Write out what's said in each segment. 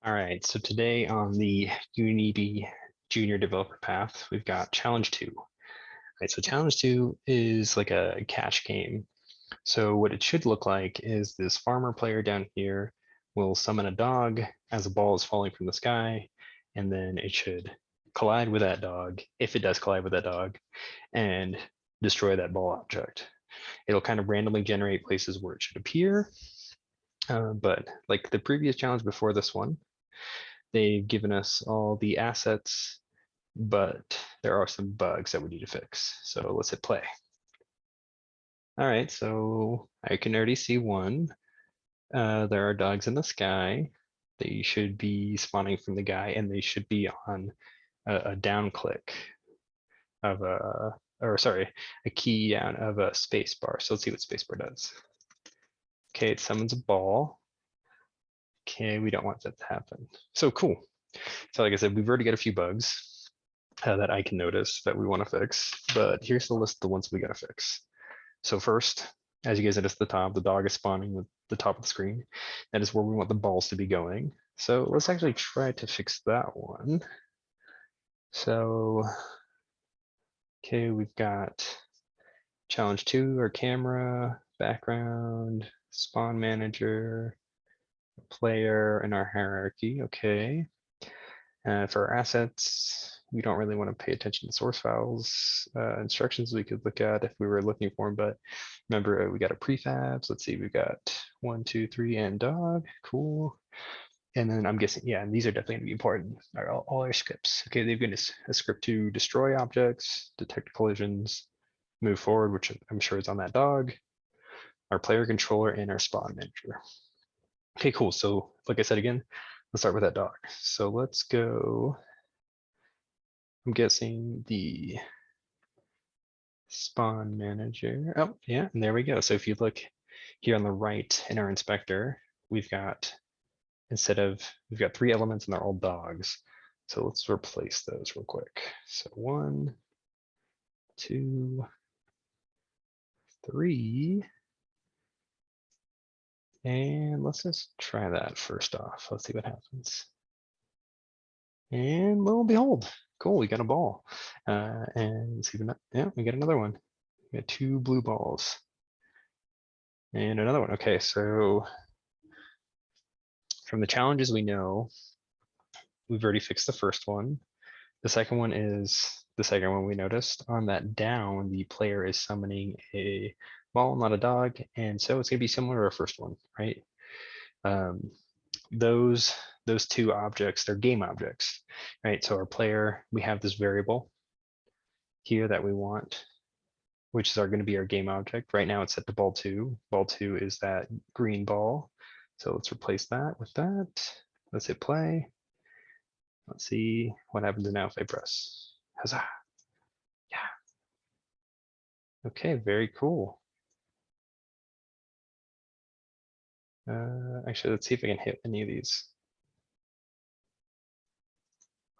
All right, so today on the UNIB Junior Developer Path, we've got Challenge 2. All right, so Challenge 2 is like a cash game. So what it should look like is this farmer player down here will summon a dog as a ball is falling from the sky, and then it should collide with that dog, if it does collide with that dog, and destroy that ball object. It'll kind of randomly generate places where it should appear, but like the previous challenge before this one, they've given us all the assets, but there are some bugs that we need to fix. So let's hit play. All right, so I can already see one. There are dogs in the sky. They should be spawning from the guy, and they should be on a down click of a key down of a space bar. So let's see what space bar does. Okay, it summons a ball. Okay, we don't want that to happen. So cool. So like I said, we've already got a few bugs that I can notice that we want to fix, but here's the list of the ones we got to fix. So first, as you guys notice at the top, the dog is spawning with the top of the screen. That is where we want the balls to be going. So let's actually try to fix that one. So, okay, we've got challenge 2, our camera, background, spawn manager, player, and our hierarchy. Okay. For our assets, we don't really want to pay attention to source files. Instructions we could look at if we were looking for them, but remember we got a prefabs. Let's see, we've got 1, 2, 3, and dog. Cool. And then I'm guessing, yeah, and these are definitely going to be important. All our scripts. Okay, they've given us a script to destroy objects, detect collisions, move forward, which I'm sure is on that dog, our player controller, and our spawn manager. Okay, cool. So like I said again, let's start with that dog. So let's go. I'm guessing the spawn manager. Oh, yeah, and there we go. So if you look here on the right in our inspector, we've got, we've got 3 elements and they're all dogs. So let's replace those real quick. So 1, 2, 3. And let's just try that first off. Let's see what happens. And lo and behold, cool, we got a ball. And let's see, yeah, we got another one. We got 2 blue balls. And another one. Okay, so from the challenges we know, we've already fixed the first one. The second one is the second one we noticed. On that down, the player is summoning a ball, not a dog. And so it's going to be similar to our first one, right? Those 2 objects, they're game objects, right? So our player, we have this variable here that we want, which is going to be our game object. Right now it's set to ball 2. Ball 2 is that green ball. So let's replace that with that. Let's hit play. Let's see what happens now if I press. Huzzah. Yeah. Okay, very cool. Actually, let's see if I can hit any of these.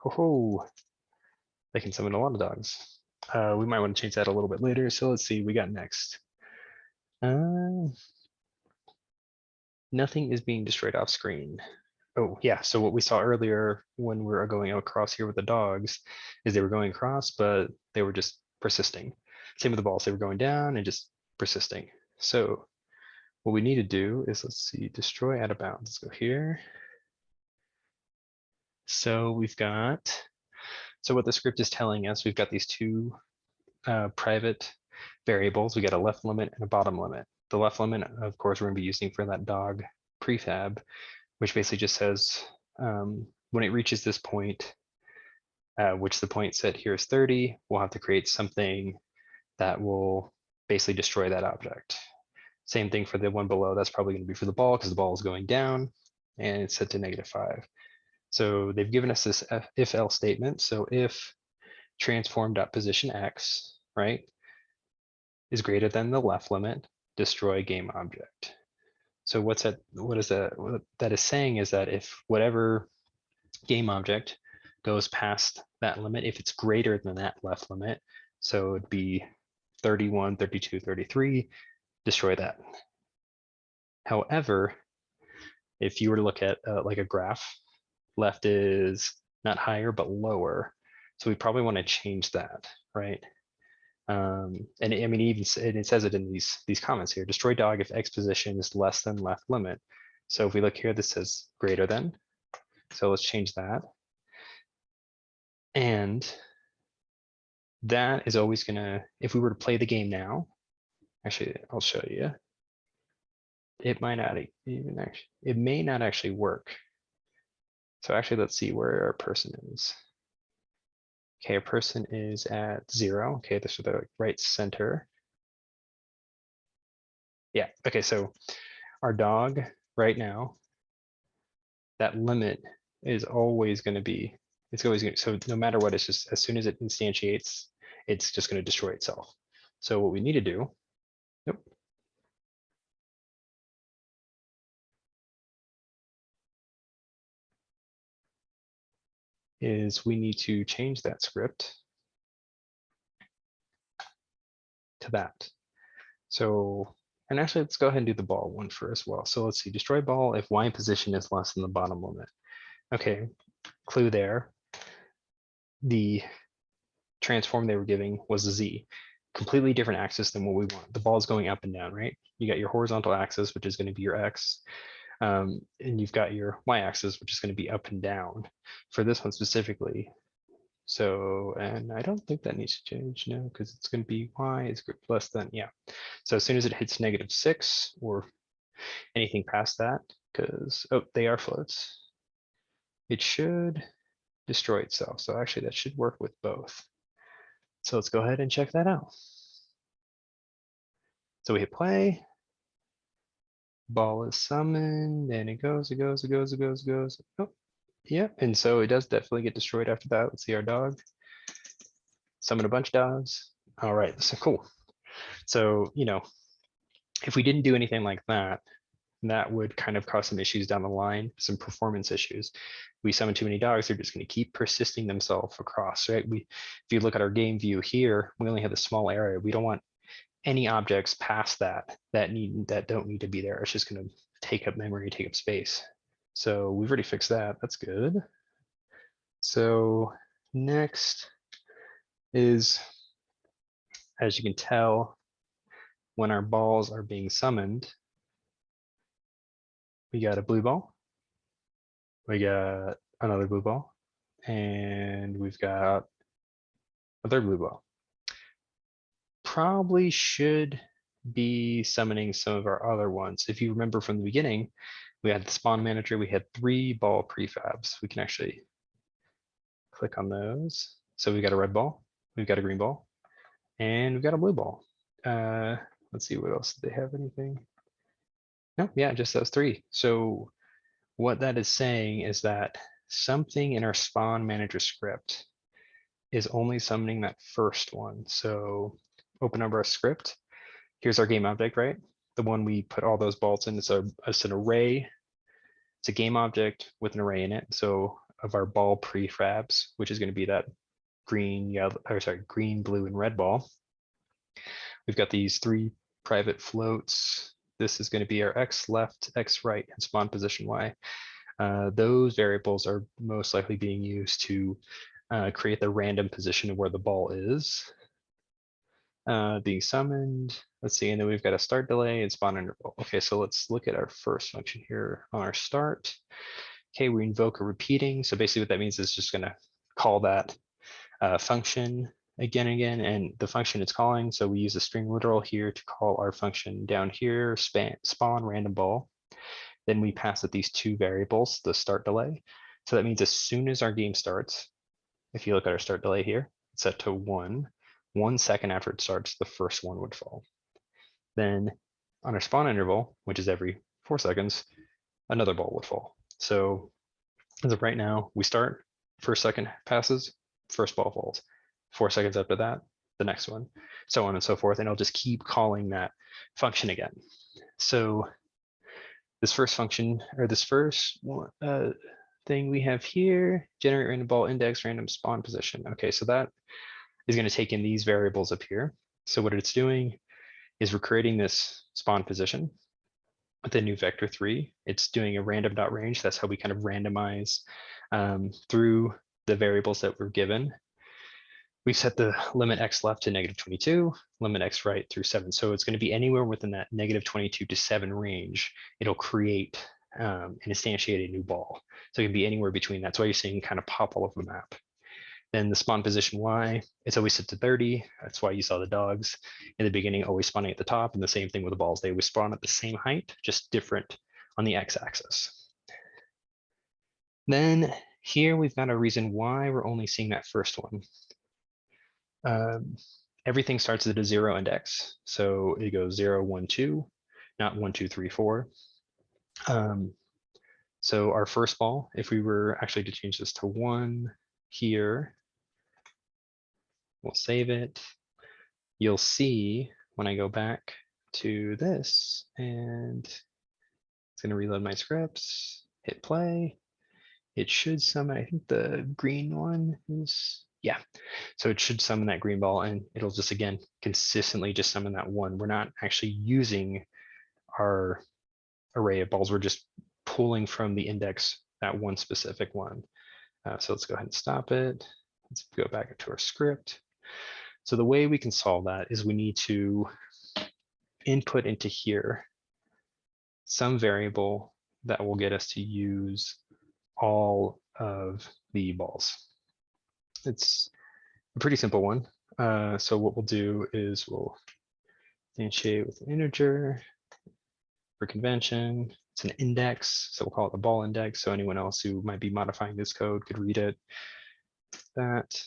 Oh, they can summon a lot of dogs. We might want to change that a little bit later. So let's see, we got next. Nothing is being destroyed off screen. Oh, yeah. So what we saw earlier when we were going across here with the dogs is they were going across, but they were just persisting. Same with the balls. They were going down and just persisting. So what we need to do is, let's see, destroy out of bounds. Let's go here. So we've got, so what the script is telling us, we've got these 2 private variables. We got a left limit and a bottom limit. The left limit, of course, we're going to be using for that dog prefab, which basically just says when it reaches this point, which the point set here is 30, we'll have to create something that will basically destroy that object. Same thing for the one below. That's probably going to be for the ball because the ball is going down and it's set to -5. So they've given us this if else statement. So if transform.position x, right, is greater than the left limit, destroy game object. So what that is saying is that if whatever game object goes past that limit, if it's greater than that left limit, so it'd be 31, 32, 33, destroy that. However, if you were to look at like a graph, left is not higher, but lower. So we probably want to change that, right? And I mean, it says it in these comments here, destroy dog if X position is less than left limit. So if we look here, this says greater than. So let's change that. And that is always gonna, if we were to play the game now, actually, I'll show you. It might not even actually, it may not actually work. So actually, let's see where our person is. Okay, our person is at 0. Okay, this is the right center. Yeah, okay, so our dog right now, that limit is always going to be, it's always going to, so no matter what, it's just as soon as it instantiates, it's just going to destroy itself. So what we need to do, nope, is we need to change that script to that. So, and actually, let's go ahead and do the ball one for as well. So let's see, destroy ball if Y position is less than the bottom limit. Okay, clue there. The transform they were giving was a Z, completely different axis than what we want. The ball is going up and down, right? You got your horizontal axis, which is going to be your X, and you've got your Y axis, which is going to be up and down for this one specifically. So, and I don't think that needs to change, no, because it's going to be Y is less than, yeah. So as soon as it hits -6 or anything past that, because, oh, they are floats, it should destroy itself. So actually that should work with both. So let's go ahead and check that out. So we hit play, ball is summoned, and it goes. Oh, yeah, and so it does definitely get destroyed after that. Let's see our dog. Summon a bunch of dogs. All right, so cool. So, you know, if we didn't do anything like that, that would kind of cause some issues down the line, some performance issues. We summon too many dogs, they're just going to keep persisting themselves across, right? If you look at our game view here, we only have a small area. We don't want any objects past that don't need to be there. It's just going to take up memory, take up space. So we've already fixed that. That's good. So next is, as you can tell, when our balls are being summoned, we got a blue ball, we got another blue ball, and we've got a third blue ball. Probably should be summoning some of our other ones. If you remember from the beginning, we had the spawn manager, we had 3 ball prefabs. We can actually click on those. So we've got a red ball, we've got a green ball, and we've got a blue ball. Let's see, what else? Did they have anything? No, yeah, just those 3. So what that is saying is that something in our spawn manager script is only summoning that first one. So open up our script. Here's our game object, right? The one we put all those balls in. It's an array. It's a game object with an array in it. So of our ball prefabs, which is going to be that green, yellow, or sorry, green, blue, and red ball. We've got these 3 private floats. This is going to be our X left, X right, and spawn position Y. Those variables are most likely being used to create the random position of where the ball is being summoned. Let's see, and then we've got a start delay and spawn interval. Okay, so let's look at our first function here on our start. Okay, we invoke a repeating. So basically what that means is just gonna call that function again and again, and the function it's calling. So we use a string literal here to call our function down here, spawn random ball. Then we pass it these 2 variables, the start delay. So that means as soon as our game starts, if you look at our start delay here, it's set to 1. 1 second after it starts, the first one would fall. Then on our spawn interval, which is every 4 seconds, another ball would fall. So as of right now, we start, first second passes, first ball falls. 4 seconds after that, the next one, so on and so forth. And it'll just keep calling that function again. So this first function, or this first thing we have here, generate random ball index, random spawn position. Okay, so that is going to take in these variables up here. So what it's doing is we're creating this spawn position. with a new vector 3. It's doing a random dot range. That's how we kind of randomize through the variables that we're given. We've set the limit x left to -22, limit x right through 7. So it's going to be anywhere within that -22 to 7 range. It'll create and instantiate a new ball. So it can be anywhere between. That's why you're seeing kind of pop all over the map. Then the spawn position y, it's always set to 30. That's why you saw the dogs in the beginning always spawning at the top. And the same thing with the balls. They always spawn at the same height, just different on the x-axis. Then here we've got a reason why we're only seeing that first one. Everything starts at a 0 index. So it goes 0, 1, 2, not 1, 2, 3, 4. So our first ball, if we were actually to change this to 1 here, we'll save it. You'll see when I go back to this, and it's going to reload my scripts, hit play. It should summon, I think the green one is, yeah. So it should summon that green ball, and it'll just, again, consistently just summon that one. We're not actually using our array of balls. We're just pulling from the index that one specific one. So let's go ahead and stop it. Let's go back into our script. So the way we can solve that is we need to input into here some variable that will get us to use all of the balls. It's a pretty simple one. So what we'll do is we'll initiate with an integer for convention. It's an index, so we'll call it the ball index. So anyone else who might be modifying this code could read it. That,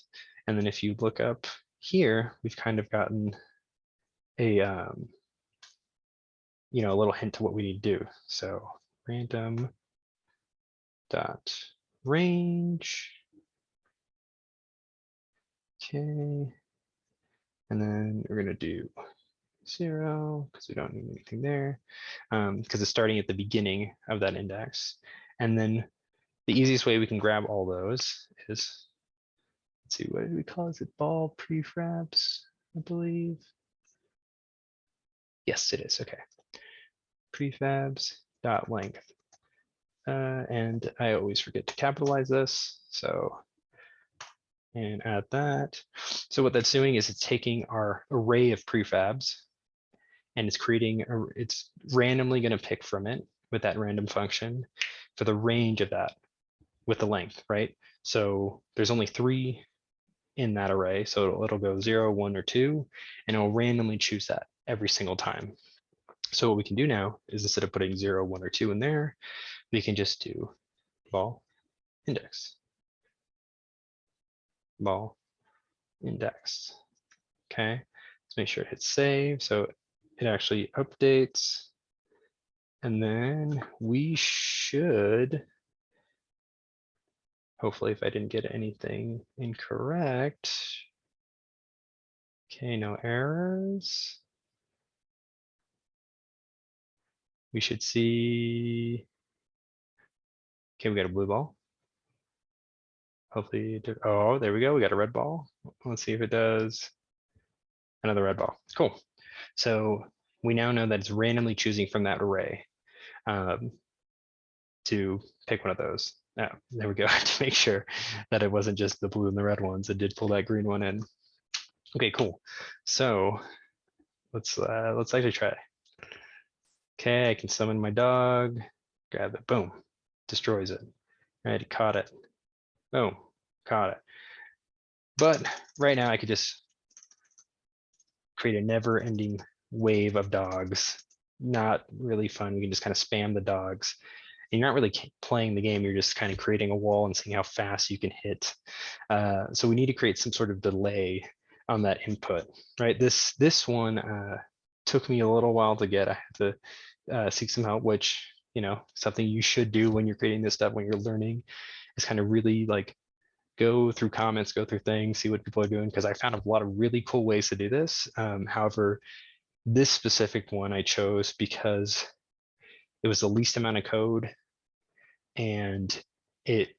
and then if you look up here, we've kind of gotten a a little hint to what we need to do. So random dot range. Okay, and then we're gonna do 0 because we don't need anything there, because it's starting at the beginning of that index. And then the easiest way we can grab all those is, let's see, what did we call it? Is it ball prefabs, I believe? Yes, it is. Okay. Prefabs dot length. And I always forget to capitalize this. So, and add that. So what that's doing is it's taking our array of prefabs and it's creating, it's randomly going to pick from it with that random function for the range of that with the length, right? So there's only 3 in that array. So it'll go 0, 1, or 2, and it'll randomly choose that every single time. So what we can do now is instead of putting 0, 1, or 2 in there, we can just do ball index. Ball index. Okay, let's make sure it hits save. So it actually updates. And then we should, hopefully, if I didn't get anything incorrect. Okay, no errors. We should see, okay, we got a blue ball. Hopefully, oh, there we go. We got a red ball. Let's see if it does. Another red ball. Cool. So we now know that it's randomly choosing from that array to pick one of those. Oh, there we go. To make sure that it wasn't just the blue and the red ones. It did pull that green one in. Okay, cool. So let's actually try. Okay, I can summon my dog. Grab it. Boom. Destroys it. Right, caught it. Boom. Caught it. But right now I could just create a never-ending wave of dogs. Not really fun. We can just kind of spam the dogs. And you're not really playing the game. You're just kind of creating a wall and seeing how fast you can hit. So we need to create some sort of delay on that input, right? This one took me a little while to get. I had to seek some help, which, something you should do when you're creating this stuff, when you're learning, is kind of really like go through comments, go through things, see what people are doing, because I found a lot of really cool ways to do this. However, this specific one I chose because it was the least amount of code and it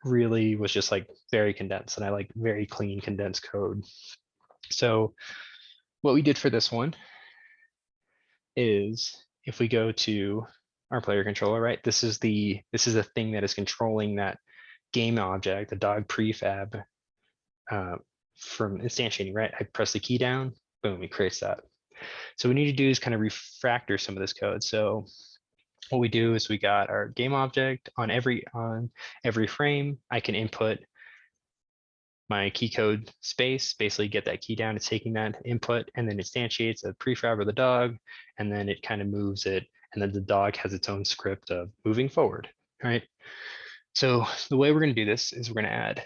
really was just like very condensed, and I like very clean condensed code. So what we did for this one is if we go to our player controller, right? This is the thing that is controlling that game object, the dog prefab from instantiating, right? I press the key down, boom, it creates that. So what we need to do is kind of refactor some of this code. So what we do is we got our game object on every frame. I can input my key code space, basically get that key down. It's taking that input and then instantiates a prefab of the dog, and then it kind of moves it. And then the dog has its own script of moving forward, right? So the way we're going to do this is we're going to add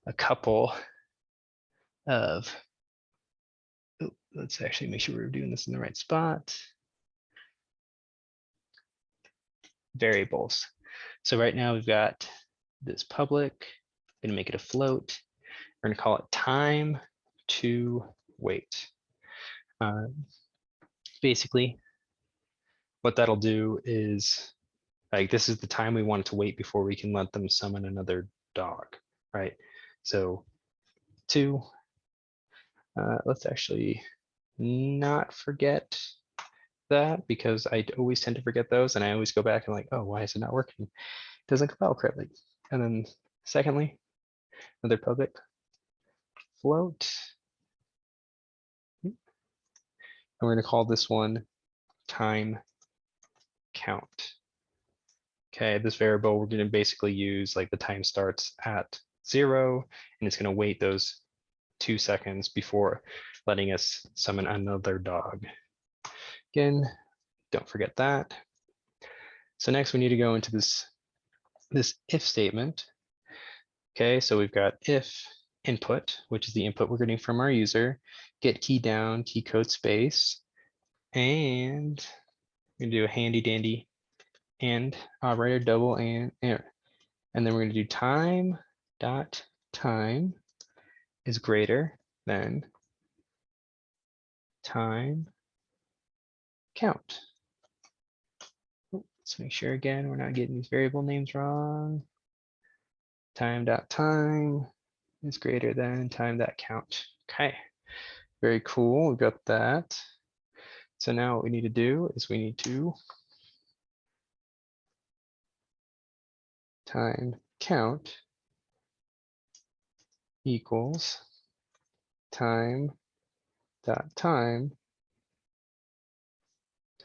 a couple of, let's actually make sure we're doing this in the right spot. Variables. So right now we've got this public, I'm going to make it a float. We're going to call it time to wait. Basically, what that'll do is, like, this is the time we want it to wait before we can let them summon another dog, right? So 2, let's actually not forget that, because I always tend to forget those, and I always go back and like, oh, why is it not working? It doesn't compile correctly. And then secondly, another public float. And we're going to call this one time count. Okay, this variable we're going to basically use like the time starts at 0, and it's going to wait those 2 seconds before letting us summon another dog. Again, don't forget that. So next we need to go into this if statement. Okay, so we've got if input, which is the input we're getting from our user, get key down, key code space, and we're gonna do a handy dandy and operator double and then we're gonna do time dot time is greater than time count. Let's make sure again we're not getting these variable names wrong. Time dot time is greater than time dot count. Okay, very cool. We've got that. So now what we need to do is we need to time count equals time dot time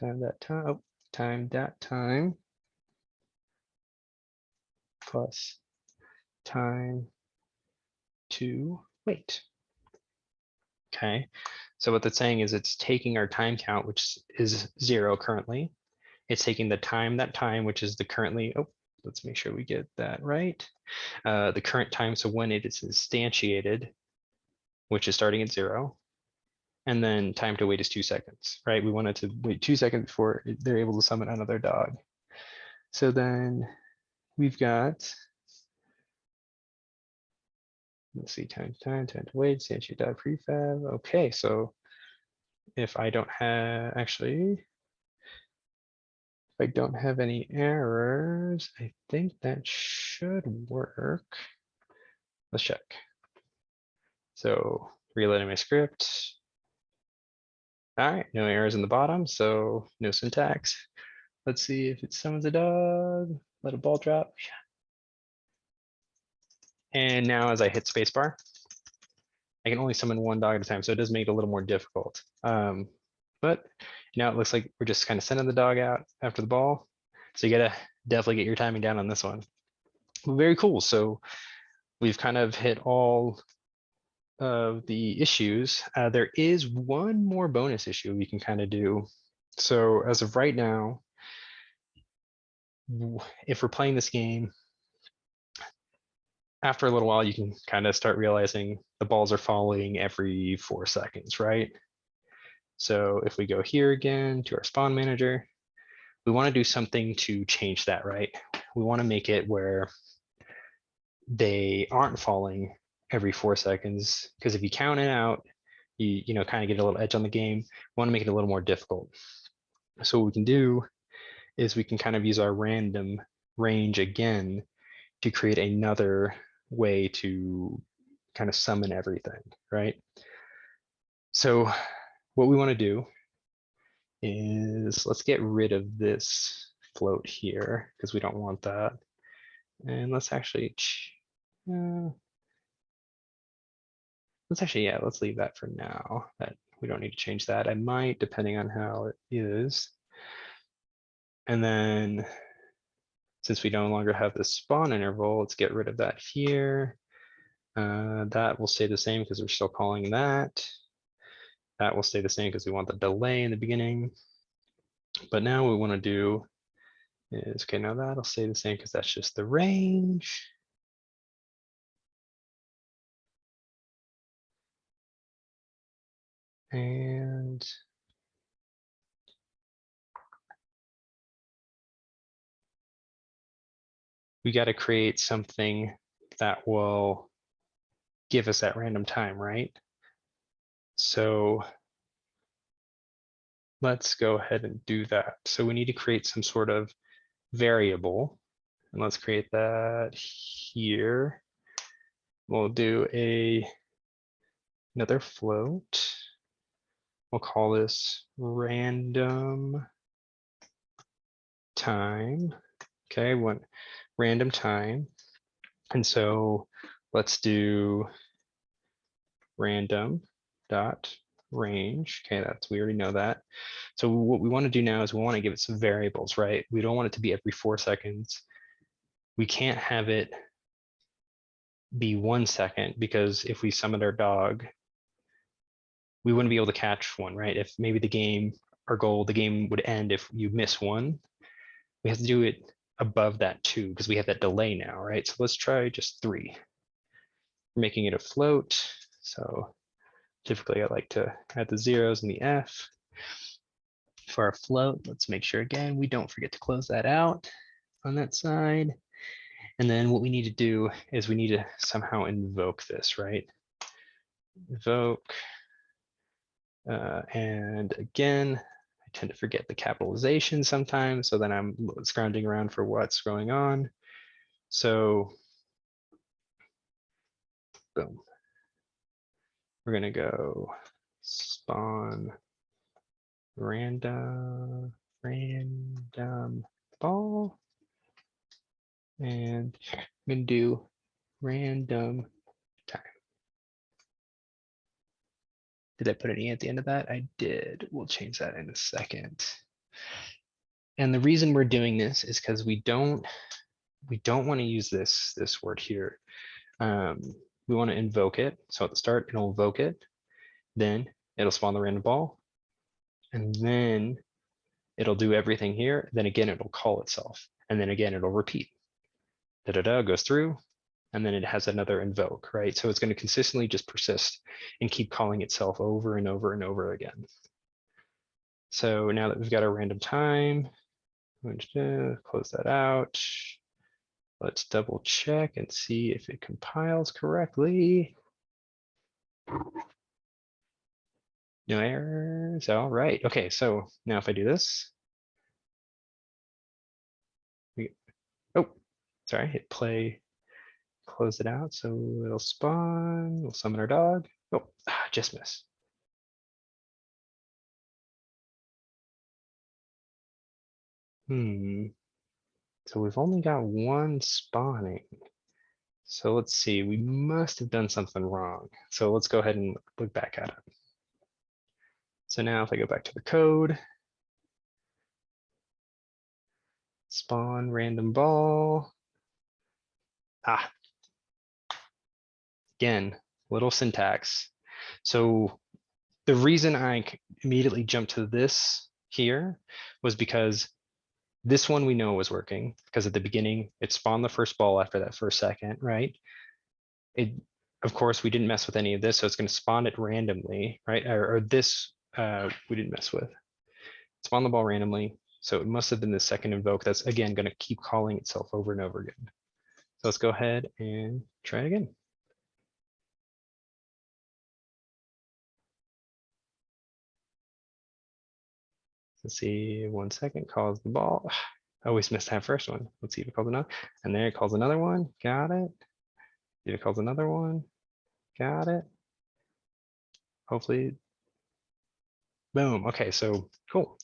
dot time, oh, time dot time plus time to wait. Okay, so what that's saying is it's taking our time count, which is 0 currently. It's taking the time, which is the currently, oh, let's make sure we get that right. The current time, so when it is instantiated, which is starting at 0. And then time to wait is 2 seconds, right? We wanted to wait 2 seconds before they're able to summon another dog. So then we've got, let's see, time to wait, instantiate dog prefab. Okay, so if I don't have, actually, if I don't have any errors, I think that should work. Let's check. So reloading my script. All right, no errors in the bottom, so no syntax. Let's see if it summons a dog. Let a ball drop. And now as I hit spacebar, I can only summon one dog at a time, so it does make it a little more difficult. But now it looks like we're just kind of sending the dog out after the ball. So you gotta definitely get your timing down on this one. Very cool. So we've kind of hit all of the issues. There is one more bonus issue we can kind of do. So as of right now, if we're playing this game, after a little while, you can kind of start realizing the balls are falling every 4 seconds, right? So if we go here again to our spawn manager, we want to do something to change that, right? We want to make it where they aren't falling every 4 seconds, because if you count it out, you know, kind of get a little edge on the game. We want to make it a little more difficult. So what we can do is we can kind of use our random range again to create another way to kind of summon everything, right? So what we want to do is, let's get rid of this float here because we don't want that. And let's actually, yeah, let's leave that for now. That we don't need to change that. I might, depending on how it is. And then since we no longer have the spawn interval, let's get rid of that here. That will stay the same because we're still calling that. That will stay the same because we want the delay in the beginning. But now what we want to do is, okay, now that'll stay the same because that's just the range. And we got to create something that will give us that random time, right? So let's go ahead and do that. So we need to create some sort of variable, and let's create that here. We'll do another float. We'll call this random time. Okay, random time. And so let's do random dot range. Okay, we already know that. So what we want to do now is we want to give it some variables, right? We don't want it to be every 4 seconds. We can't have it be 1 second because if we summoned our dog, we wouldn't be able to catch one, right? If maybe the game would end if you miss one. We have to do it above that 2 because we have that delay now, right? So let's try just 3. We're making it a float. So typically I like to add the zeros and the F. For our float, let's make sure again, we don't forget to close that out on that side. And then what we need to do is we need to somehow invoke this, right? Invoke. And again, I tend to forget the capitalization sometimes, so then I'm scrounging around for what's going on. So, boom. We're gonna go spawn random ball, and I'm gonna do random time. Did I put an E at the end of that? I did. We'll change that in a second. And the reason we're doing this is because we don't want to use this word here. We want to invoke it. So at the start, it'll invoke it. Then it'll spawn the random ball. And then it'll do everything here. Then again, it'll call itself. And then again, it'll repeat. Da-da-da goes through. And then it has another invoke, right? So it's going to consistently just persist and keep calling itself over and over and over again. So now that we've got our random time, I'm going to close that out. Let's double check and see if it compiles correctly. No errors. All right. Okay, so now if I do this, oh, sorry, hit play, close it out. So it'll spawn, we'll summon our dog. Oh, just missed. So we've only got one spawning. So let's see, we must have done something wrong. So let's go ahead and look back at it. So now if I go back to the code, spawn random ball. Again, little syntax. So the reason I immediately jumped to this here was because this one we know was working because at the beginning it spawned the first ball after that first second, right? Of course, we didn't mess with any of this, so it's going to spawn it randomly, right? Or this we didn't mess with. Spawn the ball randomly, so it must have been the second invoke that's again going to keep calling itself over and over again. So let's go ahead and try it again. Let's see, 1 second, calls the ball. I always miss that first one. Let's see if it calls another. And there it calls another one. Got it. See if it calls another one. Got it. Hopefully. Boom. Okay, so cool.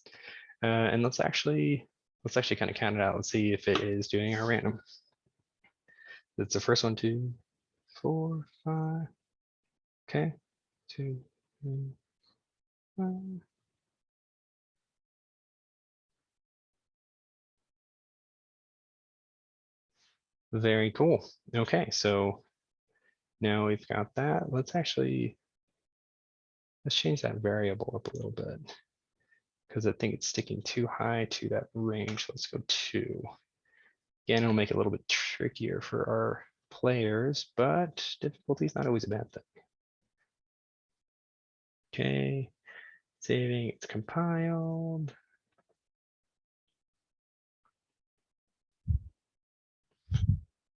And let's actually let's actually kind of count it out. Let's see if it is doing our random. That's the first one, 2, 4, 5. Okay, 2, 3, 5. Very cool. Okay, so now we've got that. Let's change that variable up a little bit because I think it's sticking too high to that range. Let's go 2. Again, it'll make it a little bit trickier for our players, but difficulty is not always a bad thing. Okay, saving, it's compiled.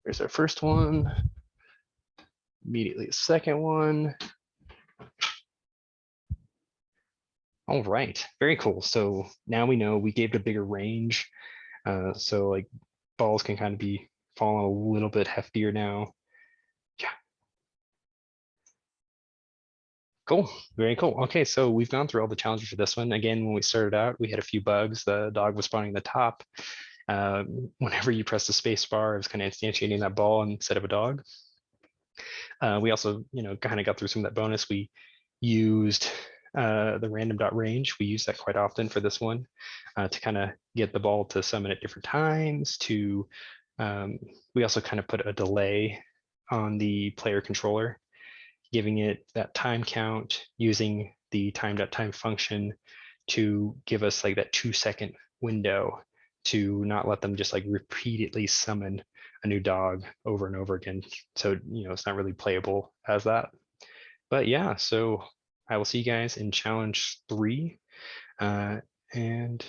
Here's our first one. Immediately the second one. All right, very cool. So now we know we gave it a bigger range. So like balls can kind of be falling a little bit heftier now. Yeah. Cool, very cool. Okay, so we've gone through all the challenges for this one. Again, when we started out, we had a few bugs. The dog was spawning the top. Whenever you press the space bar, it was kind of instantiating that ball instead of a dog. We also, kind of got through some of that bonus. We used the random dot range. We use that quite often for this one to kind of get the ball to summon at different times. We also kind of put a delay on the player controller, giving it that time count using the time.time function to give us like that 2-second window to not let them just like repeatedly summon a new dog over and over again. So, it's not really playable as that. But yeah, so I will see you guys in challenge 3. And